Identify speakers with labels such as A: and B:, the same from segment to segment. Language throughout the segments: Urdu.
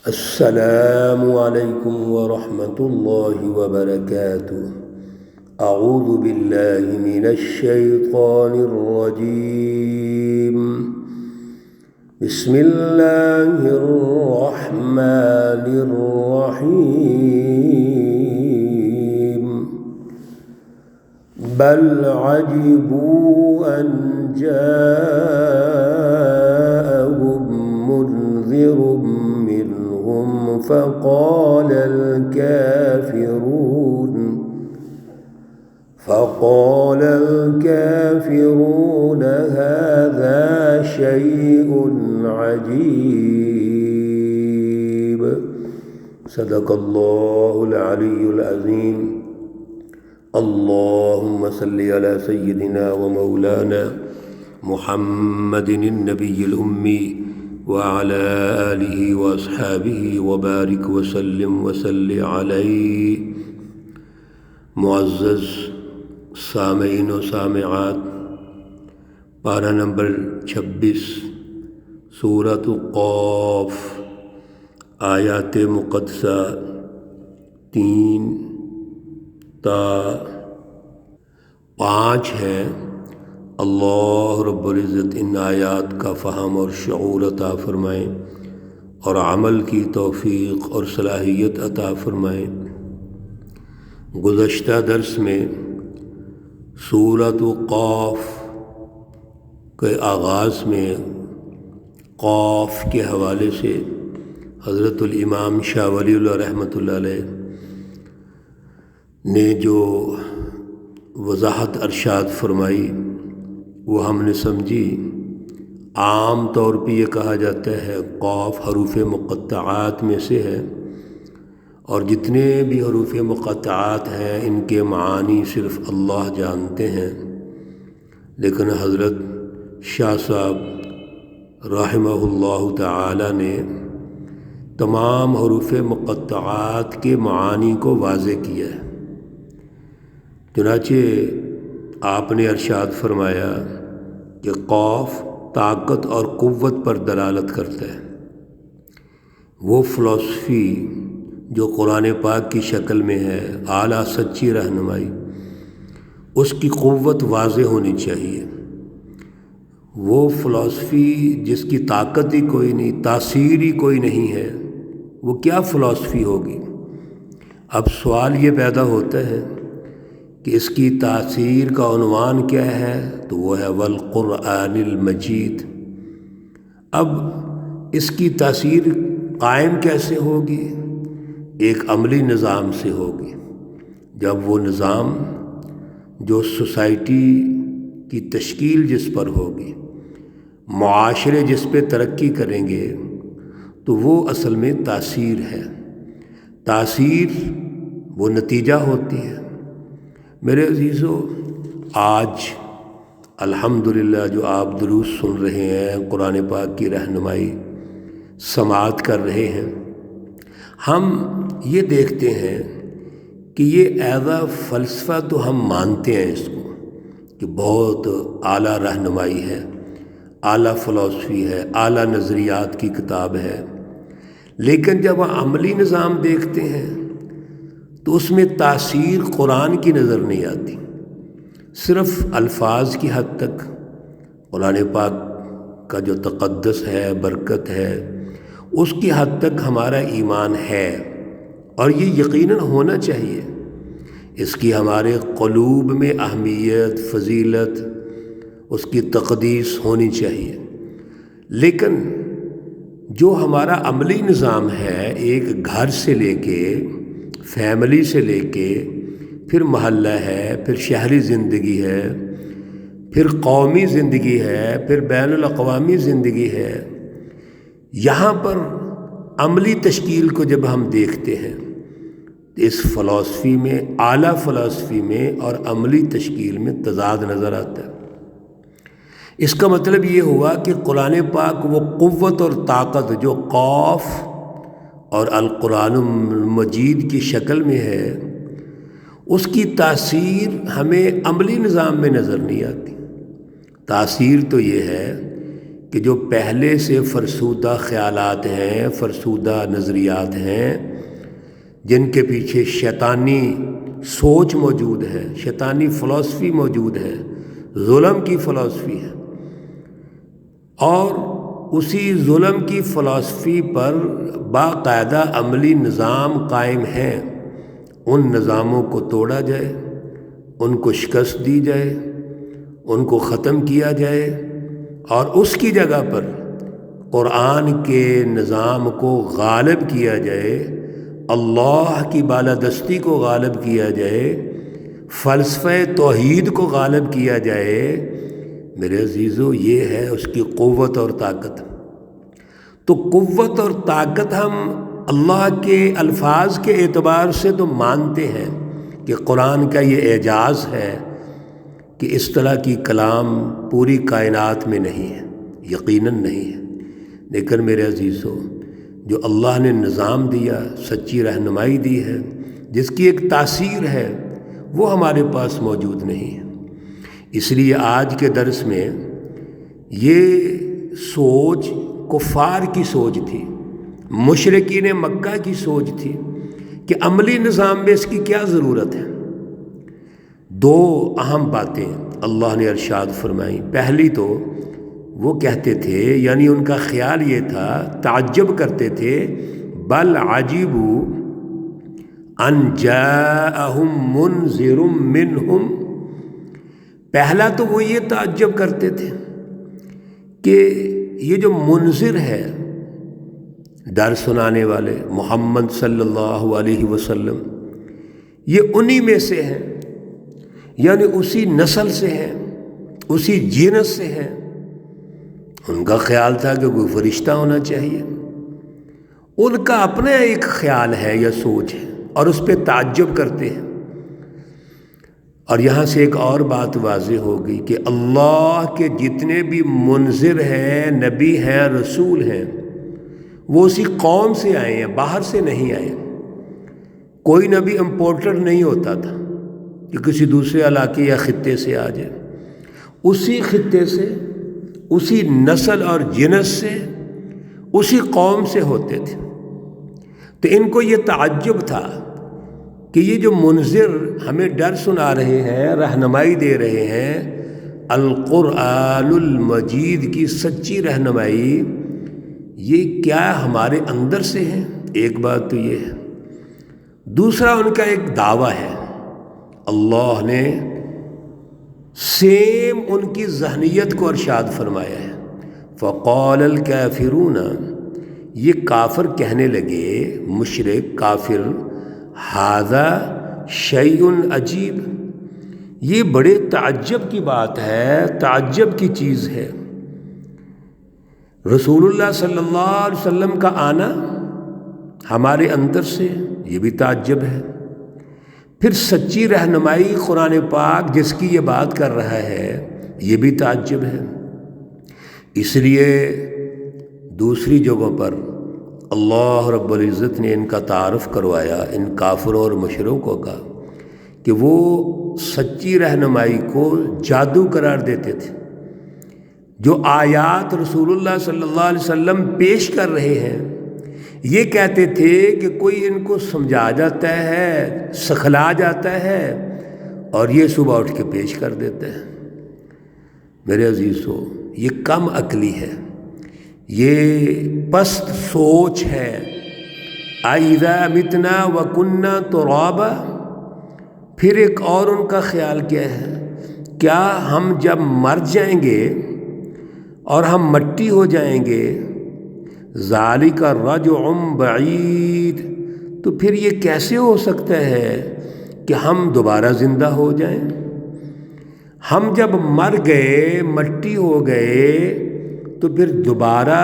A: السلام علیکم ورحمۃ اللہ وبرکاتہ۔ اعوذ باللہ من الشیطان الرجیم، بسم اللہ الرحمن الرحیم۔ بل عجبوا ان جاءهم منذر فقال الكافرون هذا شيء عجيب۔ صدق اللہ العلی العظیم۔ اللہم صلی علی سیدنا و مولانا محمد النبی الامی وعلى آلہ واصحابہ وبارک وسلم وصلی علیہ۔ معزز سامعین و سامعات، پارہ نمبر 26 سورۃ قاف، آیات مقدسہ 3 تا 5 ہے۔ اللہ رب العزت ان آیات کا فہم اور شعور عطا فرمائیں اور عمل کی توفیق اور صلاحیت عطا فرمائیں۔ گزشتہ درس میں سورۃ قاف کے آغاز میں قاف کے حوالے سے حضرت الامام شاہ ولی اللہ رحمۃ اللہ علیہ نے جو وضاحت ارشاد فرمائی وہ ہم نے سمجھی۔ عام طور پہ یہ کہا جاتا ہے قاف حروف مقطعات میں سے ہے، اور جتنے بھی حروف مقطعات ہیں ان کے معانی صرف اللہ جانتے ہیں، لیکن حضرت شاہ صاحب رحمہ اللہ تعالی نے تمام حروف مقطعات کے معانی کو واضح کیا ہے۔ چنانچہ آپ نے ارشاد فرمایا کہ قاف طاقت اور قوت پر دلالت کرتا ہے۔ وہ فلسفی جو قرآن پاک کی شکل میں ہے، اعلیٰ سچی رہنمائی، اس کی قوت واضح ہونی چاہیے۔ وہ فلسفی جس کی طاقت ہی کوئی نہیں، تاثیر ہی کوئی نہیں ہے، وہ کیا فلسفی ہوگی؟ اب سوال یہ پیدا ہوتا ہے کہ اس کی تاثیر کا عنوان کیا ہے؟ تو وہ ہے والقرآن المجید۔ اب اس کی تاثیر قائم کیسے ہوگی؟ ایک عملی نظام سے ہوگی۔ جب وہ نظام جو سوسائٹی کی تشکیل جس پر ہوگی، معاشرے جس پہ ترقی کریں گے، تو وہ اصل میں تاثیر ہے۔ تاثیر وہ نتیجہ ہوتی ہے۔ میرے عزیزو، آج الحمدللہ جو آپ دروس سن رہے ہیں، قرآن پاک کی رہنمائی سماعت کر رہے ہیں، ہم یہ دیکھتے ہیں کہ یہ ایز اے فلسفہ تو ہم مانتے ہیں اس کو کہ بہت اعلیٰ رہنمائی ہے، اعلیٰ فلسفی ہے، اعلیٰ نظریات کی کتاب ہے، لیکن جب عملی نظام دیکھتے ہیں تو اس میں تاثیر قرآن کی نظر نہیں آتی۔ صرف الفاظ کی حد تک قرآن پاک کا جو تقدس ہے، برکت ہے، اس کی حد تک ہمارا ایمان ہے، اور یہ یقیناً ہونا چاہیے۔ اس کی ہمارے قلوب میں اہمیت، فضیلت، اس کی تقدیس ہونی چاہیے۔ لیکن جو ہمارا عملی نظام ہے، ایک گھر سے لے کے، فیملی سے لے کے، پھر محلہ ہے، پھر شہری زندگی ہے، پھر قومی زندگی ہے، پھر بین الاقوامی زندگی ہے، یہاں پر عملی تشکیل کو جب ہم دیکھتے ہیں تو اس فلسفی میں، اعلیٰ فلسفی میں اور عملی تشکیل میں تضاد نظر آتا ہے۔ اس کا مطلب یہ ہوا کہ قرآن پاک وہ قوت اور طاقت جو قاف اور القرآن المجید کی شکل میں ہے، اس کی تاثیر ہمیں عملی نظام میں نظر نہیں آتی۔ تاثیر تو یہ ہے کہ جو پہلے سے فرسودہ خیالات ہیں، فرسودہ نظریات ہیں، جن کے پیچھے شیطانی سوچ موجود ہے، شیطانی فلسفی موجود ہے، ظلم کی فلسفی ہے، اور اسی ظلم کی فلسفی پر باقاعدہ عملی نظام قائم ہیں، ان نظاموں کو توڑا جائے، ان کو شکست دی جائے، ان کو ختم کیا جائے، اور اس کی جگہ پر قرآن کے نظام کو غالب کیا جائے، اللہ کی بالادستی کو غالب کیا جائے، فلسفہ توحید کو غالب کیا جائے۔ میرے عزیزو، یہ ہے اس کی قوت اور طاقت۔ تو قوت اور طاقت ہم اللہ کے الفاظ کے اعتبار سے تو مانتے ہیں کہ قرآن کا یہ اعجاز ہے کہ اس طرح کی کلام پوری کائنات میں نہیں ہے، یقیناً نہیں ہے۔ لیکن میرے عزیزو، جو اللہ نے نظام دیا، سچی رہنمائی دی ہے، جس کی ایک تاثیر ہے، وہ ہمارے پاس موجود نہیں ہے۔ اس لیے آج کے درس میں یہ سوچ کفار کی سوچ تھی، مشرکین مکہ کی سوچ تھی کہ عملی نظام میں اس کی کیا ضرورت ہے۔ دو اہم باتیں اللہ نے ارشاد فرمائی۔ پہلی تو وہ کہتے تھے، یعنی ان کا خیال یہ تھا، تعجب کرتے تھے، بل عجیبوا ان جاءہم منذر منہم۔ پہلا تو وہ یہ تعجب کرتے تھے کہ یہ جو منذر ہے، ڈر سنانے والے، محمد صلی اللہ علیہ وسلم، یہ انہی میں سے ہیں، یعنی اسی نسل سے ہیں، اسی جنس سے ہیں۔ ان کا خیال تھا کہ کوئی فرشتہ ہونا چاہیے، ان کا اپنا ایک خیال ہے یا سوچ ہے، اور اس پہ تعجب کرتے ہیں۔ اور یہاں سے ایک اور بات واضح ہو گئی کہ اللہ کے جتنے بھی منذر ہیں، نبی ہیں، رسول ہیں، وہ اسی قوم سے آئے ہیں، باہر سے نہیں آئے۔ کوئی نبی امپورٹر نہیں ہوتا تھا کہ کسی دوسرے علاقے یا خطے سے آ جائے، اسی خطے سے، اسی نسل اور جنس سے، اسی قوم سے ہوتے تھے۔ تو ان کو یہ تعجب تھا کہ یہ جو منذر ہمیں ڈر سنا رہے ہیں، رہنمائی دے رہے ہیں، القرآن المجید کی سچی رہنمائی، یہ کیا ہمارے اندر سے ہے؟ ایک بات تو یہ ہے۔ دوسرا ان کا ایک دعویٰ ہے، اللہ نے سیم ان کی ذہنیت کو ارشاد فرمایا ہے، فقال الکافرون، یہ کافر کہنے لگے، مشرک کافر، ھذا شیء عجیب، یہ بڑے تعجب کی بات ہے، تعجب کی چیز ہے۔ رسول اللہ صلی اللہ علیہ وسلم کا آنا ہمارے اندر سے، یہ بھی تعجب ہے۔ پھر سچی رہنمائی قرآن پاک جس کی یہ بات کر رہا ہے، یہ بھی تعجب ہے۔ اس لیے دوسری جگہوں پر اللہ رب العزت نے ان کا تعارف کروایا، ان کافروں اور مشرکوں کا، کہ وہ سچی رہنمائی کو جادو قرار دیتے تھے۔ جو آیات رسول اللہ صلی اللہ علیہ وسلم پیش کر رہے ہیں، یہ کہتے تھے کہ کوئی ان کو سمجھا جاتا ہے، سکھلا جاتا ہے، اور یہ صبح اٹھ کے پیش کر دیتے ہیں۔ میرے عزیزو، یہ کم عقلی ہے، یہ پست سوچ ہے۔ اَإِذَا مِتْنَا وَكُنَّا تُرَابًا، پھر ایک اور ان کا خیال کیا ہے، کیا ہم جب مر جائیں گے اور ہم مٹی ہو جائیں گے، ذَلِكَ رَجْعٌ بَعِيدٌ، تو پھر یہ کیسے ہو سکتا ہے کہ ہم دوبارہ زندہ ہو جائیں؟ ہم جب مر گئے، مٹی ہو گئے، تو پھر دوبارہ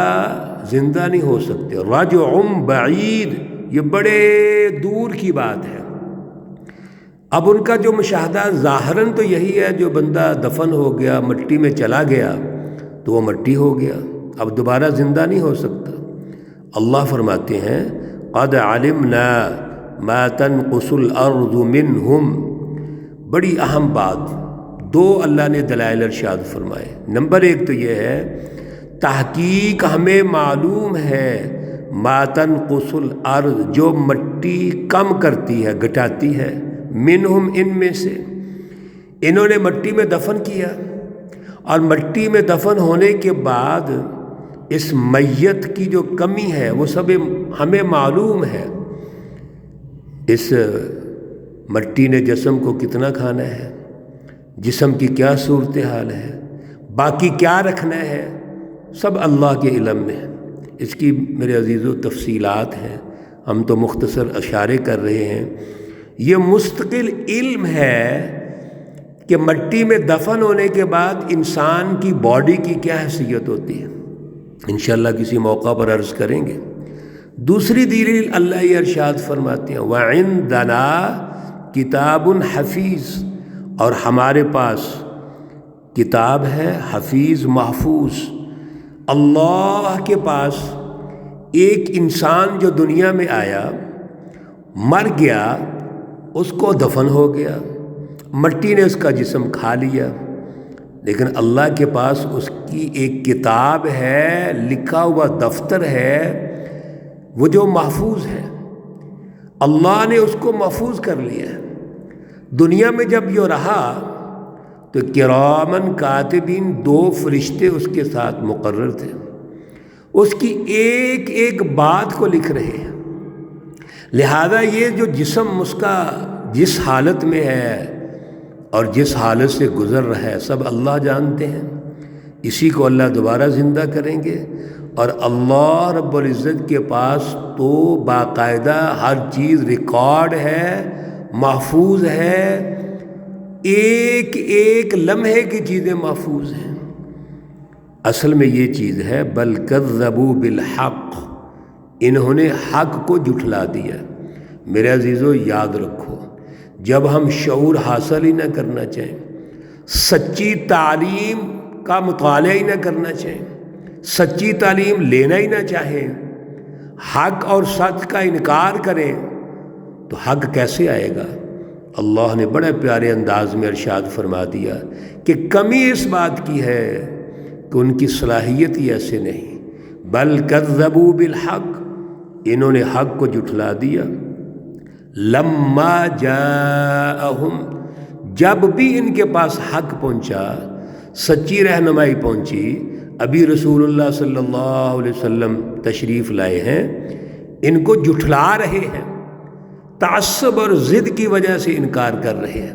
A: زندہ نہیں ہو سکتے۔ رَجْعٌ بَعِيدٌ، یہ بڑے دور کی بات ہے۔ اب ان کا جو مشاہدہ ظاہراً تو یہی ہے، جو بندہ دفن ہو گیا، مٹی میں چلا گیا، تو وہ مٹی ہو گیا، اب دوبارہ زندہ نہیں ہو سکتا۔ اللہ فرماتے ہیں، قَدْ عَلِمْنَا مَا تَنْقُصُ الْأَرْضُ مِنْهُمْ۔ بڑی اہم بات، دو اللہ نے دلائل ارشاد فرمائے۔ نمبر ایک تو یہ ہے، تحقیق ہمیں معلوم ہے ما تنقص الارض، جو مٹی کم کرتی ہے، گھٹاتی ہے، منہم، ان میں سے۔ انہوں نے مٹی میں دفن کیا، اور مٹی میں دفن ہونے کے بعد اس میت کی جو کمی ہے وہ سب ہمیں معلوم ہے۔ اس مٹی نے جسم کو کتنا کھانا ہے، جسم کی کیا صورتحال ہے، باقی کیا رکھنا ہے، سب اللہ کے علم میں ہے۔ اس کی میرے عزیزو تفصیلات ہیں، ہم تو مختصر اشارے کر رہے ہیں۔ یہ مستقل علم ہے کہ مٹی میں دفن ہونے کے بعد انسان کی باڈی کی کیا حیثیت ہوتی ہے، انشاءاللہ کسی موقع پر عرض کریں گے۔ دوسری دلیل اللہ یہ ارشاد فرماتے ہیں وَعِندَنَا کتاب حفیظ، اور ہمارے پاس کتاب ہے حفیظ، محفوظ۔ اللہ کے پاس ایک انسان جو دنیا میں آیا، مر گیا، اس کو دفن ہو گیا، مٹی نے اس کا جسم کھا لیا، لیکن اللہ کے پاس اس کی ایک کتاب ہے، لکھا ہوا دفتر ہے، وہ جو محفوظ ہے، اللہ نے اس کو محفوظ کر لیا ہے۔ دنیا میں جب یہ رہا تو کرامن کاتبین، 2 فرشتے اس کے ساتھ مقرر تھے، اس کی ایک ایک بات کو لکھ رہے ہیں۔ لہذا یہ جو جسم اس کا جس حالت میں ہے اور جس حالت سے گزر رہا ہے، سب اللہ جانتے ہیں۔ اسی کو اللہ دوبارہ زندہ کریں گے، اور اللہ رب العزت کے پاس تو باقاعدہ ہر چیز ریکارڈ ہے، محفوظ ہے، ایک ایک لمحے کی چیزیں محفوظ ہیں۔ اصل میں یہ چیز ہے بل کذبوا بالحق، انہوں نے حق کو جھٹلا دیا۔ میرے عزیزو یاد رکھو، جب ہم شعور حاصل ہی نہ کرنا چاہیں، سچی تعلیم کا مطالعہ ہی نہ کرنا چاہیں، سچی تعلیم لینا ہی نہ چاہیں، حق اور سچ کا انکار کریں، تو حق کیسے آئے گا؟ اللہ نے بڑے پیارے انداز میں ارشاد فرما دیا کہ کمی اس بات کی ہے کہ ان کی صلاحیت ہی ایسے نہیں۔ بل کذبوا بالحق، انہوں نے حق کو جھٹلا دیا۔ لما جاءہم، جب بھی ان کے پاس حق پہنچا، سچی رہنمائی پہنچی، ابھی رسول اللہ صلی اللہ علیہ وسلم تشریف لائے ہیں، ان کو جھٹلا رہے ہیں، تعصب اور ضد کی وجہ سے انکار کر رہے ہیں،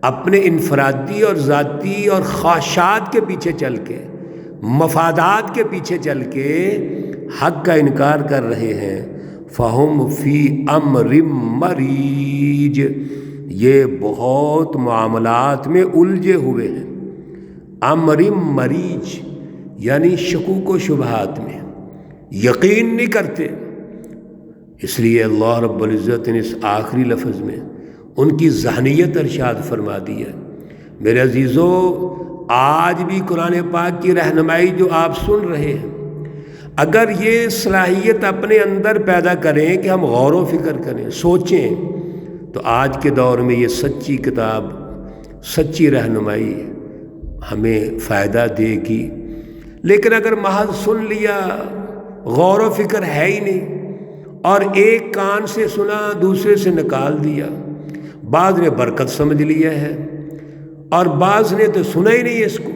A: اپنے انفرادی اور ذاتی اور خواہشات کے پیچھے چل کے، مفادات کے پیچھے چل کے حق کا انکار کر رہے ہیں۔ فَهُمْ فِي أَمْرٍ مَّرِيجٍ، یہ بہت معاملات میں الجھے ہوئے ہیں۔ امر مریج یعنی شکوک و شبہات میں، یقین نہیں کرتے۔ اس لیے اللہ رب العزت نے اس آخری لفظ میں ان کی ذہنیت ارشاد فرما دی ہے۔ میرے عزیزو، آج بھی قرآن پاک کی رہنمائی جو آپ سن رہے ہیں، اگر یہ صلاحیت اپنے اندر پیدا کریں کہ ہم غور و فکر کریں، سوچیں، تو آج کے دور میں یہ سچی کتاب، سچی رہنمائی ہمیں فائدہ دے گی۔ لیکن اگر محض سن لیا، غور و فکر ہے ہی نہیں، اور ایک کان سے سنا دوسرے سے نکال دیا، بعض نے برکت سمجھ لیا ہے اور بعض نے تو سنا ہی نہیں اس کو،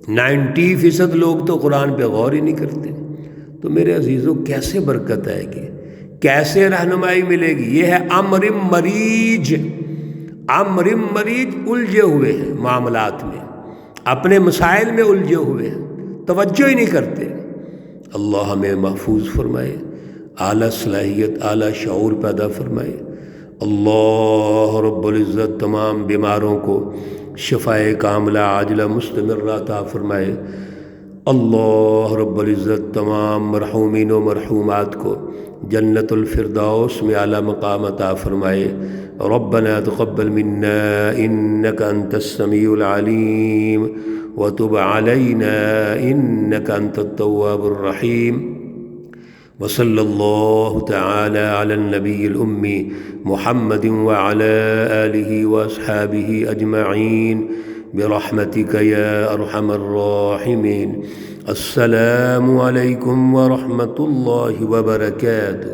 A: 90% لوگ تو قرآن پہ غور ہی نہیں کرتے، تو میرے عزیزو کیسے برکت آئے گی، کیسے رہنمائی ملے گی؟ یہ ہے امر مریج۔ امر مریج، الجھے ہوئے ہیں معاملات میں، اپنے مسائل میں الجھے ہوئے ہیں، توجہ ہی نہیں کرتے۔ اللہ ہمیں محفوظ فرمائے، اعلیٰ صلاحیت، اعلیٰ شعور پیدا فرمائے۔ اللہ رب العزت تمام بیماروں کو شفائے کاملہ عاجلہ مستمرہ عطا فرمائے۔ اللہ رب العزت تمام مرحومین و مرحومات کو جنت الفردوس میں اعلیٰ مقام عطا فرمائے۔ ربنا تقبل منا انك انت السميع العليم وتب علينا انك انت التواب الرحيم، وصلی اللہ تعالی علی النبی الأمی محمد وعلی آلہ واصحابہ اجمعین برحمتک یا ارحم الراحمین۔ السلام علیکم ورحمۃ اللہ وبرکاتہ۔